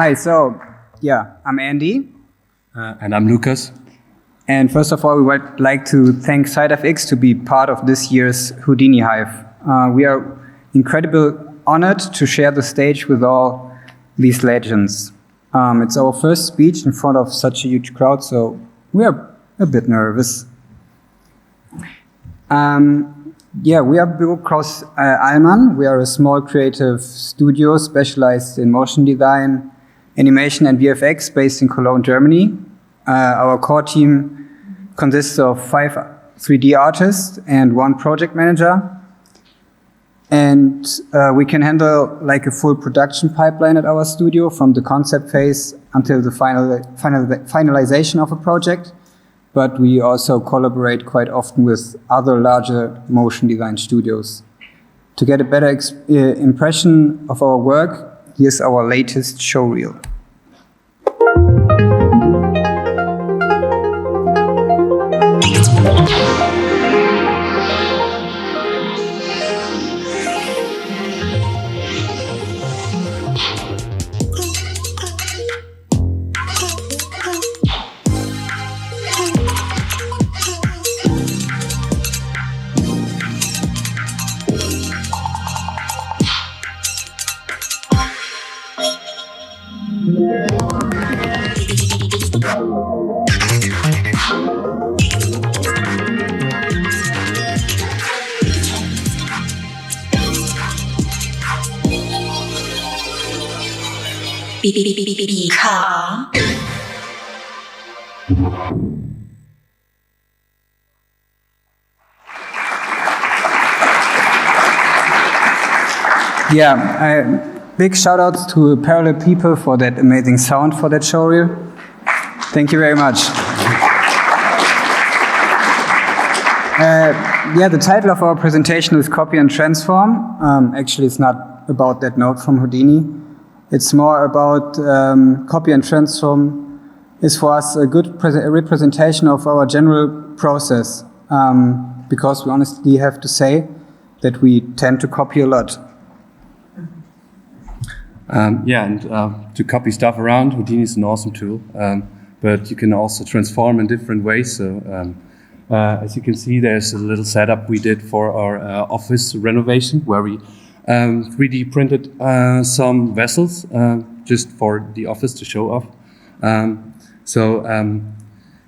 Hi, I'm Andy. And I'm Lukas. And first of all, we would like to thank SiteFX to be part of this year's Houdini HIVE. We are incredibly honored to share the stage with all these legends. It's our first speech in front of such a huge crowd, so we are a bit nervous. We are Bureau Klaus Alman. We are a small creative studio specialized in motion design, animation, and VFX based in Cologne, Germany. Our core team consists of 5 3D artists and 1 project manager. And we can handle like a full production pipeline at our studio from the concept phase until the finalization of a project. But we also collaborate quite often with other larger motion design studios. To get a better impression of our work, here's our latest showreel. Big shout outs to Parallel People for that amazing sound for that showreel. Thank you very much. The title of our presentation is Copy and Transform. Actually, it's not about that note from Houdini. It's more about copy and transform is for us a good representation of our general process, because we honestly have to say that we tend to copy a lot. To copy stuff around, Houdini is an awesome tool, but you can also transform in different ways. So as you can see, there's a little setup we did for our office renovation where we 3D printed some vessels just for the office to show off.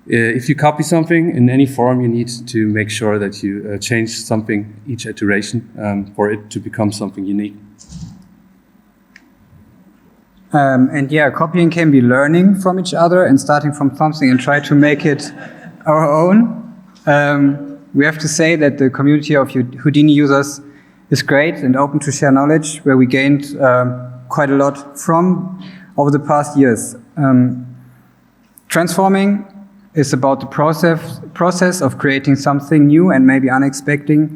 If you copy something in any form, you need to make sure that you change something each iteration for it to become something unique. Copying can be learning from each other and starting from something and try to make it our own. We have to say that the community of Houdini users is great and open to share knowledge, where we gained quite a lot from over the past years. Transforming is about the process of creating something new and maybe unexpected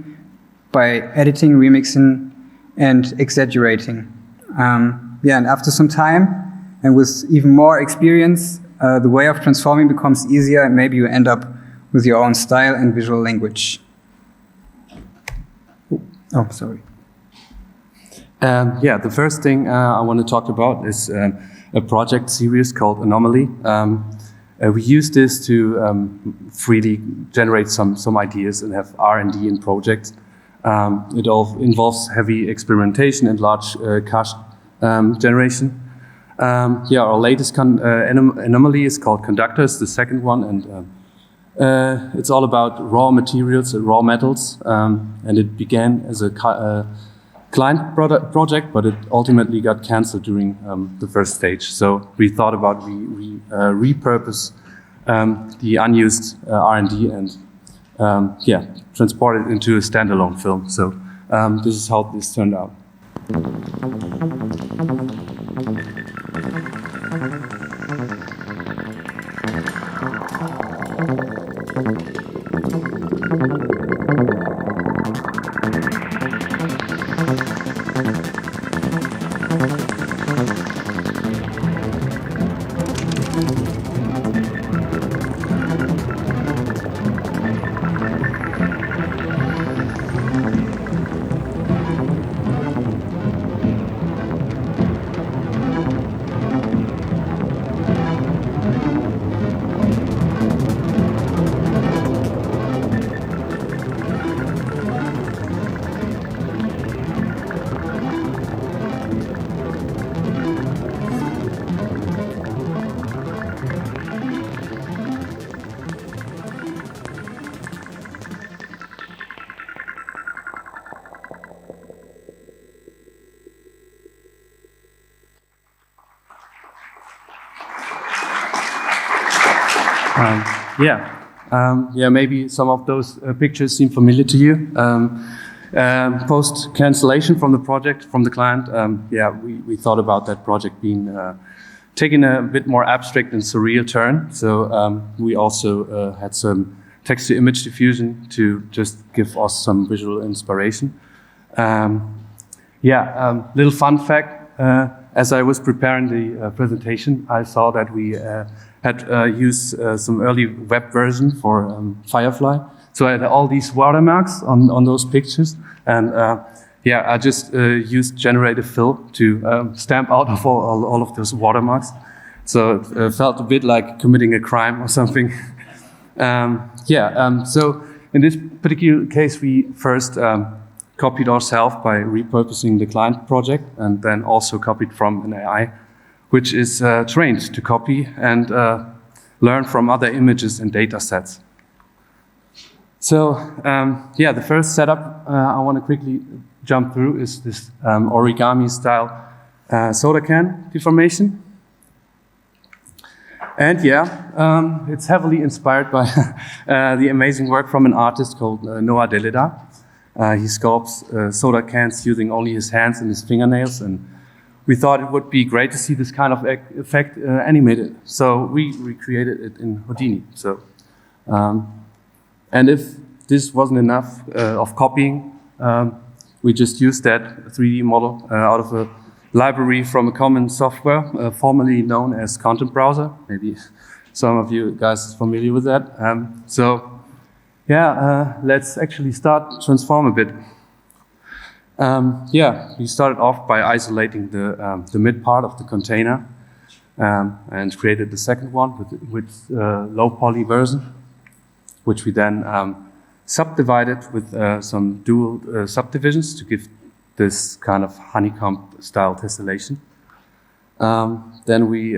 by editing, remixing, and exaggerating. And after some time, and with even more experience, the way of transforming becomes easier, and maybe you end up with your own style and visual language. Oh, sorry. The first thing I want to talk about is a project series called Anomaly. We use this to freely generate some ideas and have R&D in projects. It all involves heavy experimentation and large cache generation. Our latest anomaly is called Conductors, the second one, and it's all about raw materials and raw metals, and it began as a client project, but it ultimately got cancelled during the first stage. So we thought about repurpose the unused R&D and transport it into a standalone film. So this is how this turned out. Maybe some of those pictures seem familiar to you. Post cancellation from the project, from the client, we thought about that project being taking a bit more abstract and surreal turn. So we also had some text-to-image diffusion to just give us some visual inspiration. Little fun fact, as I was preparing the presentation, I saw that we had used some early web version for Firefly. So I had all these watermarks on those pictures. And I just used generative fill to stamp out of all of those watermarks. So it felt a bit like committing a crime or something. So in this particular case, we first copied ourselves by repurposing the client project, and then also copied from an AI, which is trained to copy and learn from other images and data sets. So the first setup I want to quickly jump through is this origami style soda can deformation. And it's heavily inspired by the amazing work from an artist called Noah Deleda. He sculpts soda cans using only his hands and his fingernails, and we thought it would be great to see this kind of effect animated. So we recreated it in Houdini. So, and if this wasn't enough of copying, we just used that 3D model out of a library from a common software, formerly known as Content Browser. Maybe some of you guys are familiar with that. Let's actually start transform a bit. We started off by isolating the mid part of the container and created the second one with low poly version, which we then subdivided with some dual subdivisions to give this kind of honeycomb style tessellation. Then we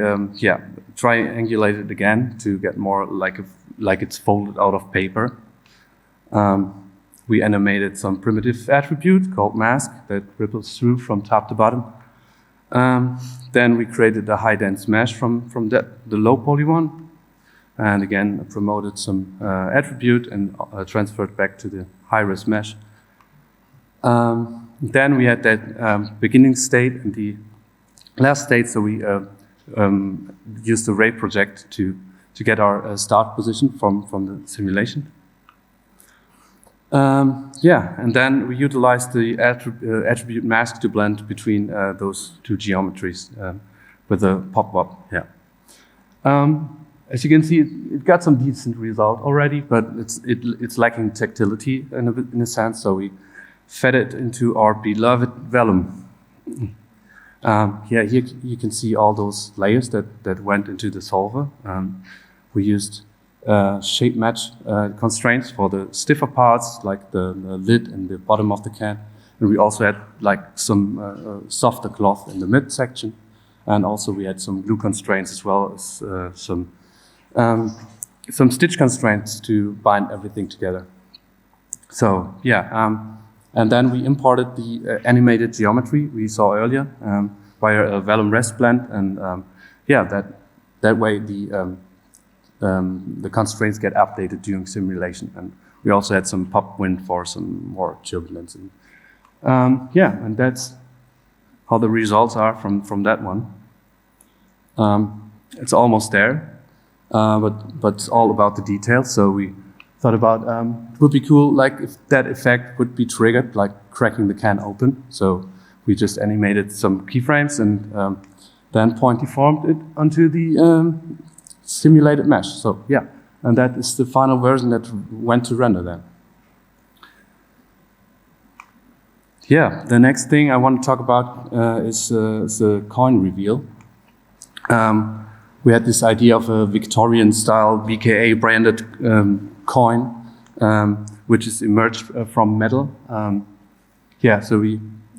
triangulated it again to get more like it's folded out of paper. We animated some primitive attribute called mask that ripples through from top to bottom. Then we created a high dense mesh from the low poly one, and again promoted some attribute and transferred back to the high res mesh. Then we had that beginning state and the last state, so we used the ray project to get our start position from the simulation. And then we utilized the attribute mask to blend between those two geometries with a pop-up. As you can see, it got some decent result already, but it's lacking tactility in a sense, so we fed it into our beloved vellum. Here you can see all those layers that went into the solver. We used shape match constraints for the stiffer parts, like the lid and the bottom of the can. And we also had like some softer cloth in the mid section. And also we had some glue constraints as well as some stitch constraints to bind everything together. So and then we imported the animated geometry we saw earlier via a vellum rest blend, and that way the constraints get updated during simulation. And we also had some pop wind for some more turbulence. And that's how the results are from that one. It's almost there, but it's all about the details. So we thought about it would be cool, like if that effect would be triggered, like cracking the can open. So we just animated some keyframes and then point deformed it onto the simulated mesh. So and that is the final version that went to render then. The next thing I want to talk about is the coin reveal. We had this idea of a Victorian style BKA branded coin, which is emerged from metal. So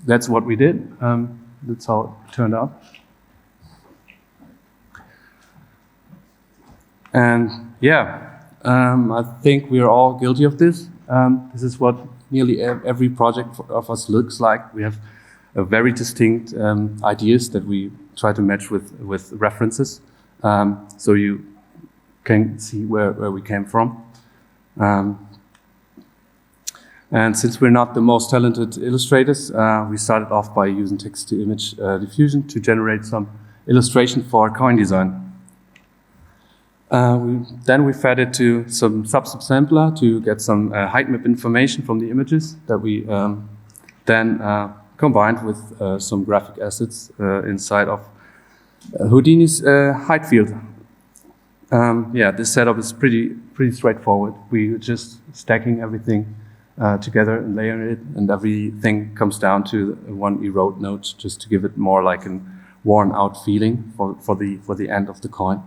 that's what we did. That's how it turned out. And I think we are all guilty of this. This is what nearly every project of us looks like. We have very distinct ideas that we try to match with references. So can see where we came from. And since we're not the most talented illustrators, we started off by using text-to-image diffusion to generate some illustration for coin design. Then we fed it to some subsampler to get some height map information from the images that we then combined with some graphic assets inside of Houdini's height field. This setup is pretty straightforward. We're just stacking everything together and layering it, and everything comes down to one erode node just to give it more like a worn out feeling for the end of the coin.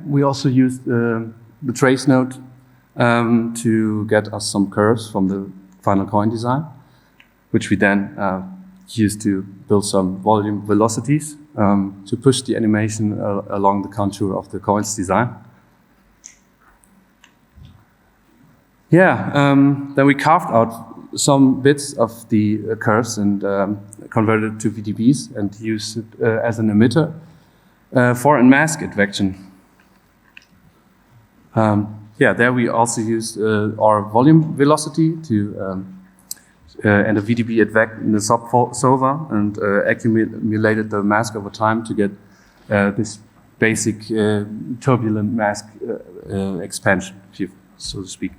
We also used the trace node to get us some curves from the final coin design, which we then used to build some volume velocities to push the animation along the contour of the coin's design. Then we carved out some bits of the curves and converted it to VDBs and used it as an emitter for a mask advection. There we also used our volume velocity to and a VDB advect in the subsolver and accumulated the mask over time to get this basic turbulent mask expansion, so to speak.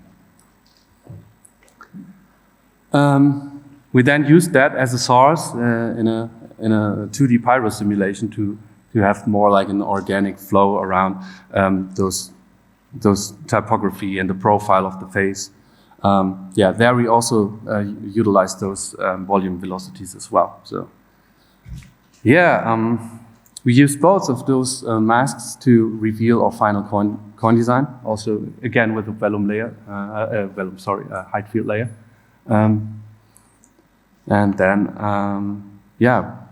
We then used that as a source in a 2D pyro simulation to have more like an organic flow around those typography and the profile of the face. There we also utilized those volume velocities as well. So we used both of those masks to reveal our final coin design. Also, again with a vellum layer, height field layer. And then,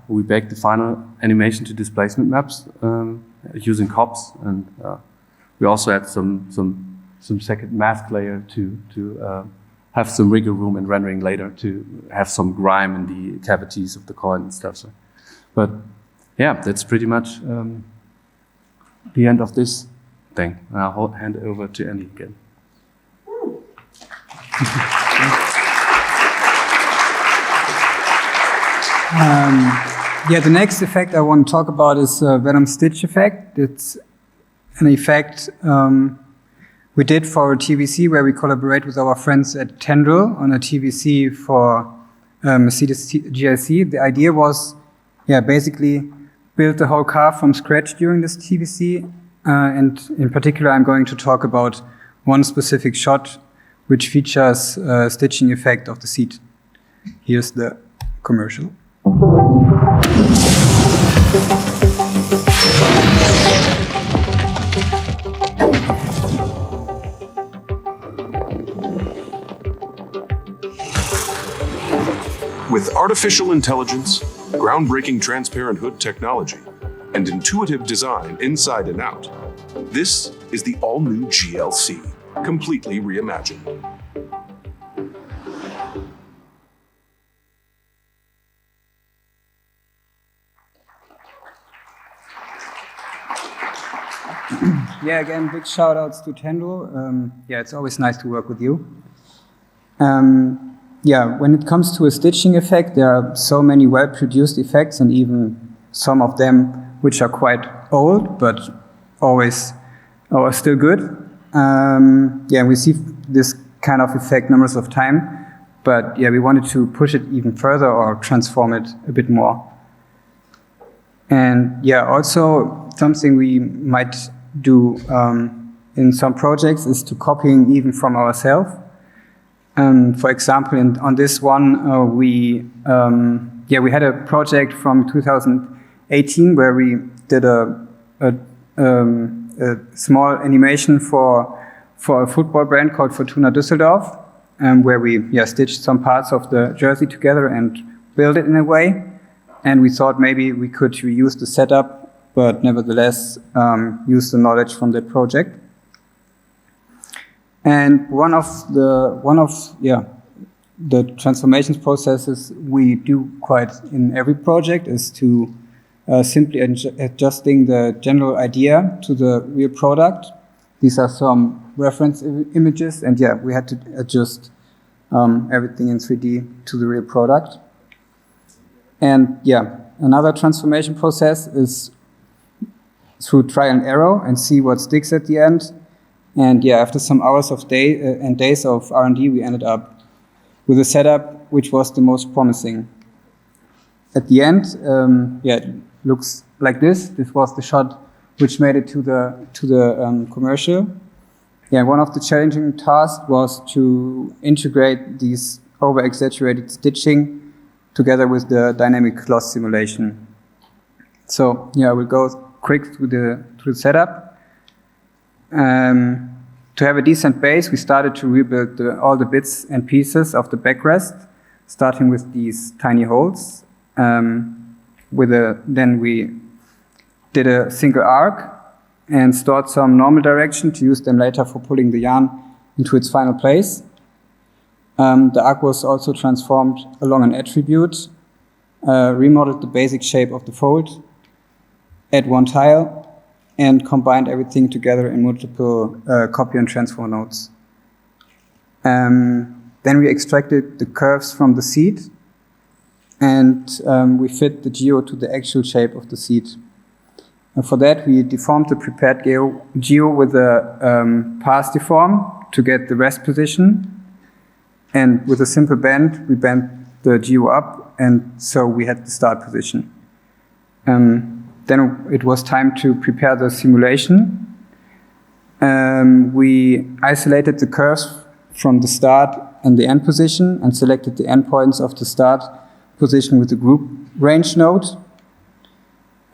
we baked the final animation to displacement maps using COPs, and we also had some second mask layer to have some wiggle room in rendering later to have some grime in the cavities of the coin and stuff. So, but that's pretty much the end of this thing. I'll hand it over to Andy again. The next effect I want to talk about is Venom Stitch effect. It's an effect we did for a TVC where we collaborate with our friends at Tendril on a TVC for Mercedes GLC. The idea was, basically build the whole car from scratch during this TVC. And in particular, I'm going to talk about one specific shot which features a stitching effect of the seat. Here's the commercial. With artificial intelligence, groundbreaking transparent hood technology, and intuitive design inside and out, this is the all-new GLC, completely reimagined. Again, big shout outs to Tendril. It's always nice to work with you. When it comes to a stitching effect, there are so many well-produced effects, and even some of them which are quite old, but always are still good. We see this kind of effect numbers of time, but we wanted to push it even further or transform it a bit more. And also something we might do in some projects is to copying even from ourselves. For example, on this one, we had a project from 2018 where we did a small animation for a football brand called Fortuna Düsseldorf, where we stitched some parts of the jersey together and built it in a way. And we thought maybe we could reuse the setup, but nevertheless use the knowledge from that project. And one of the transformations processes we do quite in every project is to simply adjusting the general idea to the real product. These are some reference images, and yeah, we had to adjust everything in 3D to the real product. And yeah, another transformation process is through trial and error and see what sticks at the end. And yeah, after some hours of days of R&D, we ended up with a setup which was the most promising. At the end, it looks like this. This was the shot which made it to the commercial. Yeah, one of the challenging tasks was to integrate these over-exaggerated stitching together with the dynamic cloth simulation. So yeah, we'll go quick through the setup. To have a decent base, we started to rebuild all the bits and pieces of the backrest, starting with these tiny holes. Then we did a single arc and stored some normal direction to use them later for pulling the yarn into its final place. The arc was also transformed along an attribute, remodeled the basic shape of the fold, add one tile, and combined everything together in multiple copy and transfer nodes. Then we extracted the curves from the seed, and we fit the geo to the actual shape of the seed. And for that, we deformed the prepared geo with a pass deform to get the rest position. And with a simple bend, we bent the geo up, and so we had the start position. Then it was time to prepare the simulation. We isolated the curves from the start and the end position and selected the endpoints of the start position with the group range node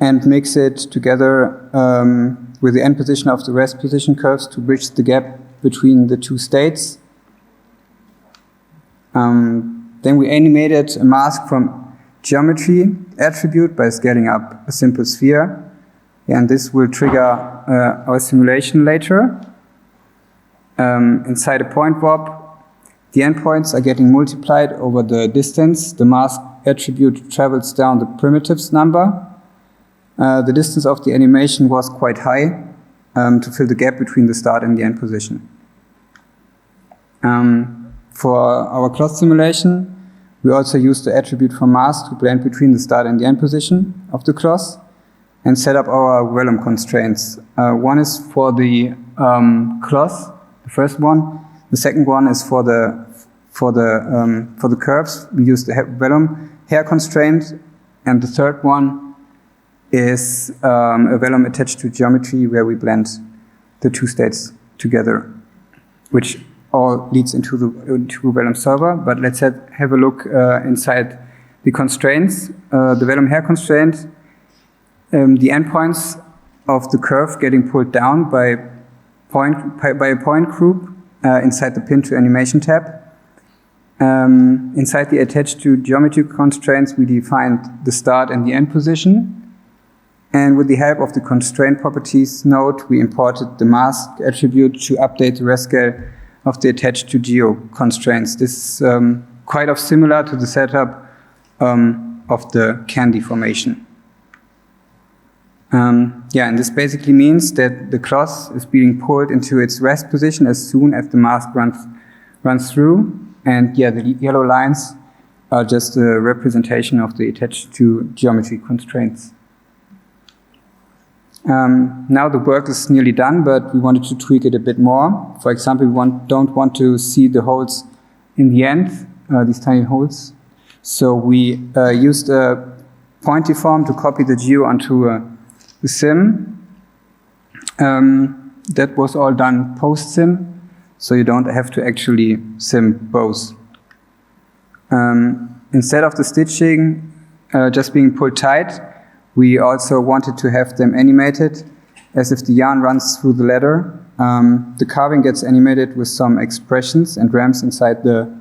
and mix it together with the end position of the rest position curves to bridge the gap between the two states. Then we animated a mask from geometry attribute by scaling up a simple sphere. And this will trigger our simulation later. Inside a point warp, the endpoints are getting multiplied over the distance. The mask attribute travels down the primitives number. The distance of the animation was quite high to fill the gap between the start and the end position. For our cloth simulation, we also used the attribute from mask to blend between the start and the end position of the cloth and set up our vellum constraints. One is for the cloth, the first one. The second one is for the curves. We use the vellum hair constraint, and the third one is a vellum attached to geometry where we blend the two states together, which all leads into vellum solver. But let's have a look inside the constraints. The vellum hair constraint, the endpoints of the curve getting pulled down by a point group inside the pin to animation tab. Inside the attached to geometry constraints, we defined the start and the end position. And with the help of the constraint properties node, we imported the mask attribute to update the rest scale of the attached to geo constraints. This is quite similar to the setup of the can deformation. And this basically means that the cloth is being pulled into its rest position as soon as the mask runs through. And the yellow lines are just a representation of the attached to geometry constraints. Now the work is nearly done, but we wanted to tweak it a bit more. For example, we don't want to see the holes in the end, these tiny holes. So we used a point deform to copy the geo onto the sim. That was all done post-sim, so you don't have to actually sim both. Instead of the stitching just being pulled tight, we also wanted to have them animated as if the yarn runs through the ladder. The carving gets animated with some expressions and ramps inside the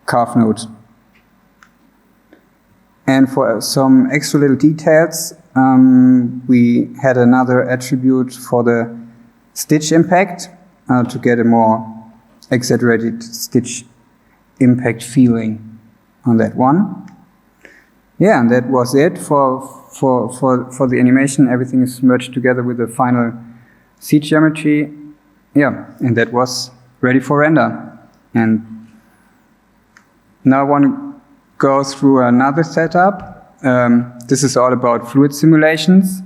carve node. And for some extra little details, we had another attribute for the stitch impact to get a more exaggerated stitch impact feeling on that one. Yeah, and that was it for for the animation, everything is merged together with the final seed geometry. Yeah, and that was ready for render. And now I want to go through another setup. This is all about fluid simulations.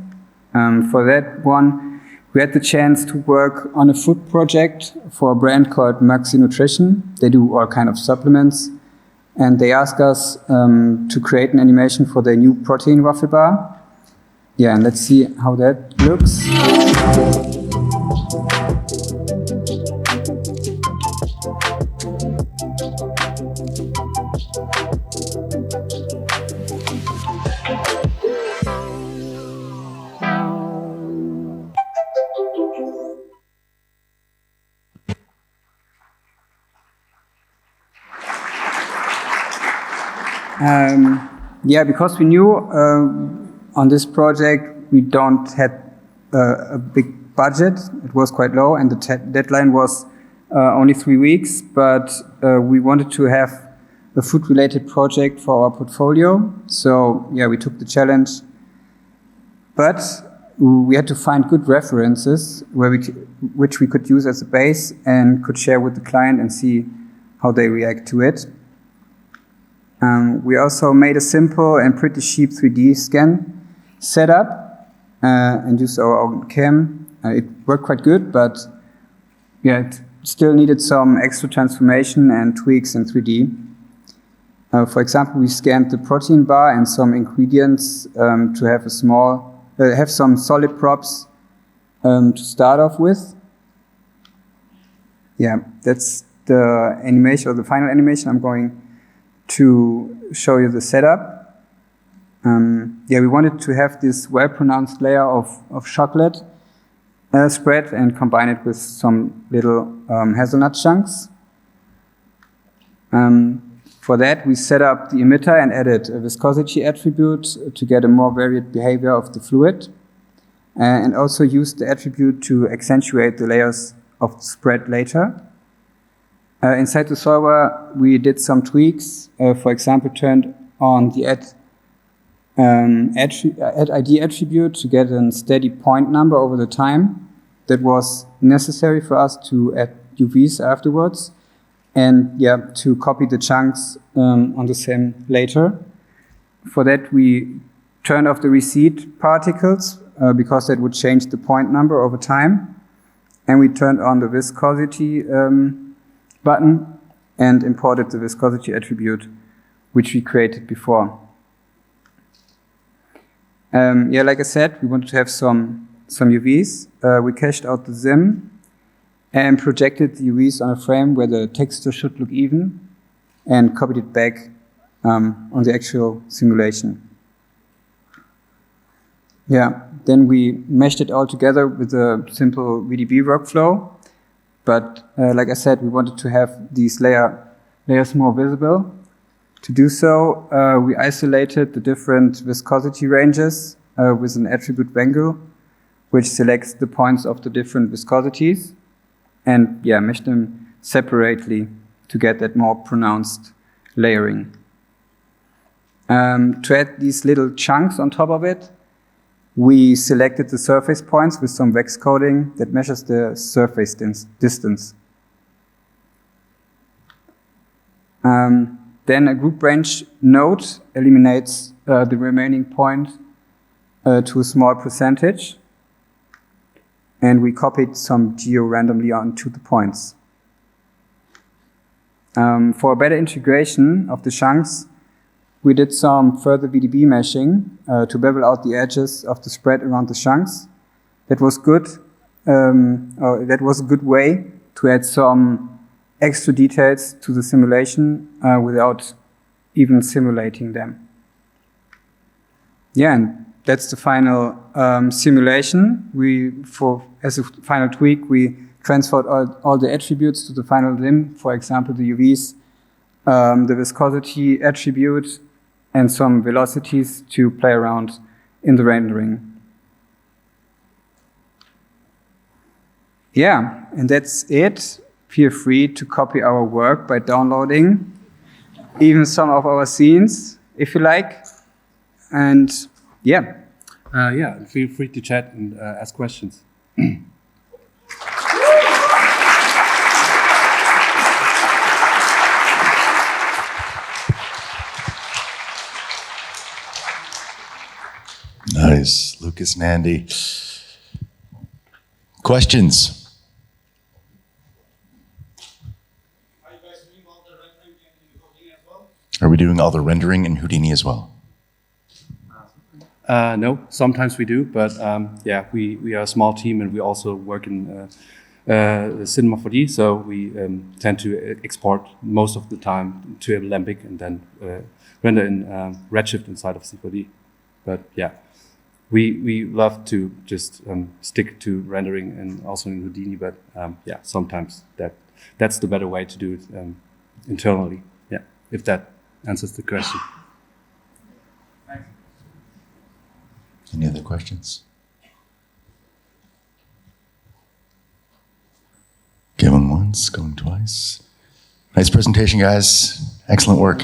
For that one, we had the chance to work on a food project for a brand called Maxi Nutrition. They do all kind of supplements. And they asked us to create an animation for their new protein waffle bar. Yeah, and let's see how that looks. Yeah, because we knew on this project we don't had a big budget. It was quite low, and the deadline was only 3 weeks. But we wanted to have a food-related project for our portfolio. So yeah, we took the challenge. But we had to find good references which we could use as a base and could share with the client and see how they react to it. We also made a simple and pretty cheap 3D scan setup and used our own cam. It worked quite good, but yeah, it still needed some extra transformation and tweaks in 3D. For example, we scanned the protein bar and some ingredients to have some solid props to start off with. Yeah, that's the animation, or the final animation. I'm going to show you the setup. Yeah, we wanted to have this well-pronounced layer of chocolate spread and combine it with some little hazelnut chunks. For that, we set up the emitter and added a viscosity attribute to get a more varied behavior of the fluid, and also used the attribute to accentuate the layers of the spread later. Inside the solver, we did some tweaks. For example, turned on the add ID attribute to get a steady point number over the time. That was necessary for us to add UVs afterwards, and yeah, to copy the chunks on the same later. For that, we turned off the recede particles because that would change the point number over time, and we turned on the viscosity button and imported the viscosity attribute which we created before. Yeah, like I said, we wanted to have some UVs. We cached out the ZIM and projected the UVs on a frame where the texture should look even, and copied it back on the actual simulation. Yeah, then we meshed it all together with a simple VDB workflow. But like I said, we wanted to have these layers more visible. To do so, we isolated the different viscosity ranges with an attribute bangle, which selects the points of the different viscosities, and yeah, meshed them separately to get that more pronounced layering. To add these little chunks on top of it, we selected the surface points with some wax coding that measures the surface distance. Then a group range node eliminates the remaining point to a small percentage, and we copied some geo randomly onto the points. For a better integration of the chunks, we did some further VDB meshing to bevel out the edges of the spread around the chunks. That was good. That was a good way to add some extra details to the simulation without even simulating them. Yeah, and that's the final simulation. As a final tweak, we transferred all the attributes to the final limb. For example, the UVs, the viscosity attribute, and some velocities to play around in the rendering. Yeah, and that's it. Feel free to copy our work by downloading even some of our scenes, if you like. And Yeah. Yeah, feel free to chat and ask questions. Nice, Lukas and Andy. Questions? Are we doing all the rendering in Houdini as well? No, sometimes we do, but yeah, we are a small team and we also work in Cinema 4D, so we tend to export most of the time to Alembic and then render in Redshift inside of C4D. But yeah, we love to just stick to rendering and also in Houdini, but yeah, sometimes that's the better way to do it internally. Yeah, if that answers the question. Any other questions? Going once, going twice. Nice presentation, guys. Excellent work.